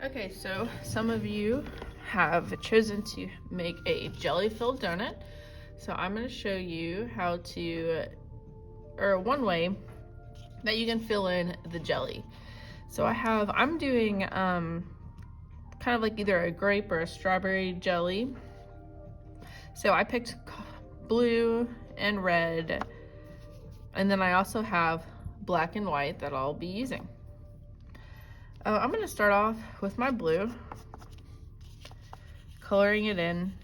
Okay, so some of you have chosen to make a jelly-filled donut. So I'm going to show you how to, or one way that you can fill in the jelly. So I'm doing kind of like either a grape or a strawberry jelly. So I picked blue and red, and then I also have black and white that I'll be using. I'm going to start off with my blue, coloring it in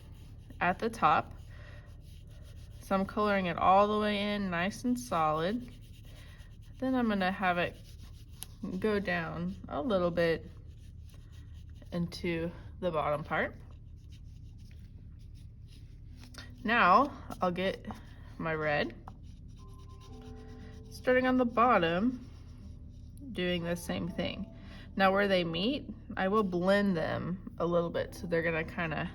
at the top. So I'm coloring it all the way in nice and solid. Then I'm going to have it go down a little bit into the bottom part. Now I'll get my red, starting on the bottom, doing the same thing. Now where they meet, I will blend them a little bit so they're gonna kind of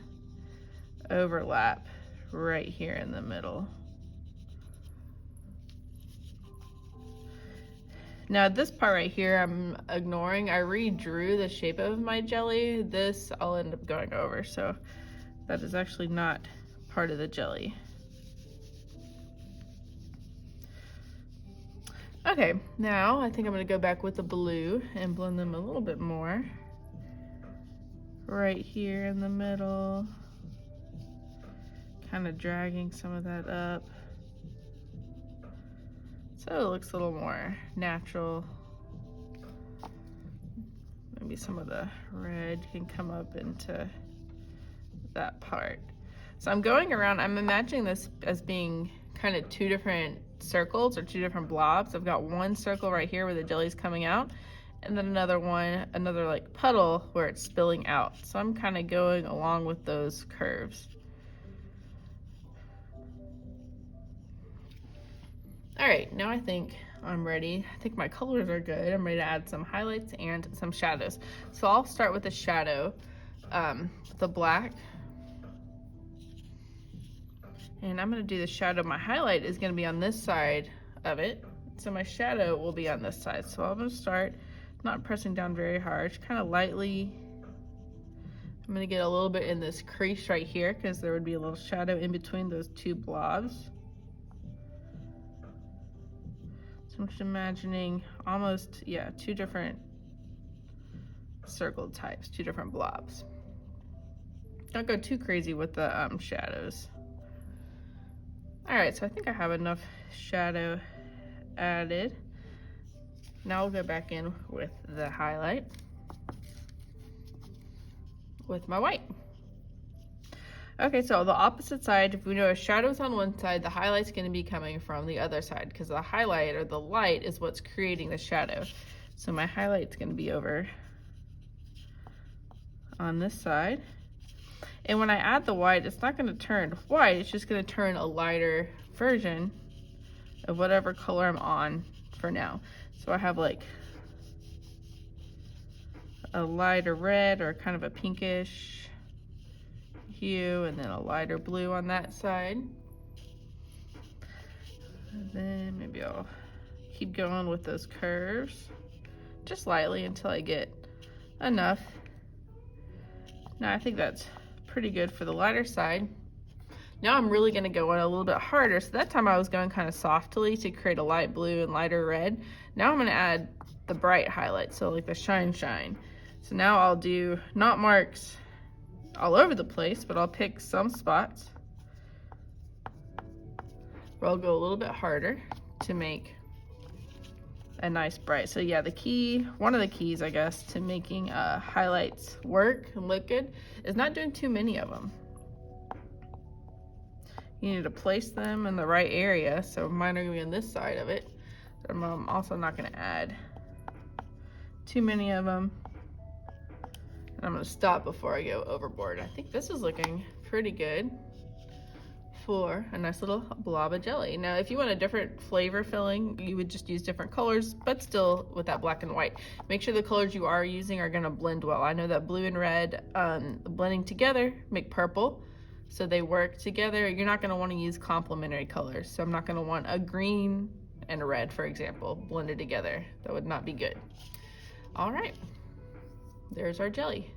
overlap right here in the middle. Now this part right here I'm ignoring. I redrew the shape of my jelly. This I'll end up going over, so that is actually not part of the jelly. Okay, now I think I'm gonna go back with the blue and blend them a little bit more. Right here in the middle. Kind of dragging some of that up. So it looks a little more natural. Maybe some of the red can come up into that part. So I'm going around, I'm imagining this as being kind of two different circles or two different blobs. I've got one circle right here where the jelly's coming out, and then another like puddle where it's spilling out. So I'm kind of going along with those curves. All right, now I think I'm ready. I think my colors are good. I'm ready to add some highlights and some shadows. So I'll start with the shadow, the black. And I'm gonna do the shadow. My highlight is gonna be on this side of it. So my shadow will be on this side. So I'm gonna start not pressing down very hard, just kind of lightly. I'm gonna get a little bit in this crease right here because there would be a little shadow in between those two blobs. So I'm just imagining almost, yeah, two different circle types, two different blobs. Don't go too crazy with the shadows. All right, so I think I have enough shadow added. Now I'll go back in with the highlight with my white. Okay, so the opposite side, if we know a shadow's on one side, the highlight's gonna be coming from the other side because the highlight or the light is what's creating the shadow. So my highlight's gonna be over on this side. And when I add the white, it's not gonna turn white, it's just gonna turn a lighter version of whatever color I'm on for now. So I have like a lighter red or kind of a pinkish hue, and then a lighter blue on that side. And then maybe I'll keep going with those curves just lightly until I get enough. Now I think that's pretty good for the lighter side. Now I'm really gonna go in a little bit harder. So that time I was going kind of softly to create a light blue and lighter red. Now I'm gonna add the bright highlight, so like the shine. So now I'll do not marks all over the place, but I'll pick some spots where I'll go a little bit harder to make a nice bright. So yeah, one of the keys, I guess, to making highlights work and look good is not doing too many of them. You need to place them in the right area. So mine are gonna be on this side of it. But I'm also not gonna add too many of them. And I'm gonna stop before I go overboard. I think this is looking pretty good for a nice little blob of jelly. Now, if you want a different flavor filling, you would just use different colors, but still with that black and white. Make sure the colors you are using are gonna blend well. I know that blue and red blending together make purple, so they work together. You're not gonna wanna use complementary colors. So I'm not gonna want a green and a red, for example, blended together. That would not be good. All right. there's our jelly.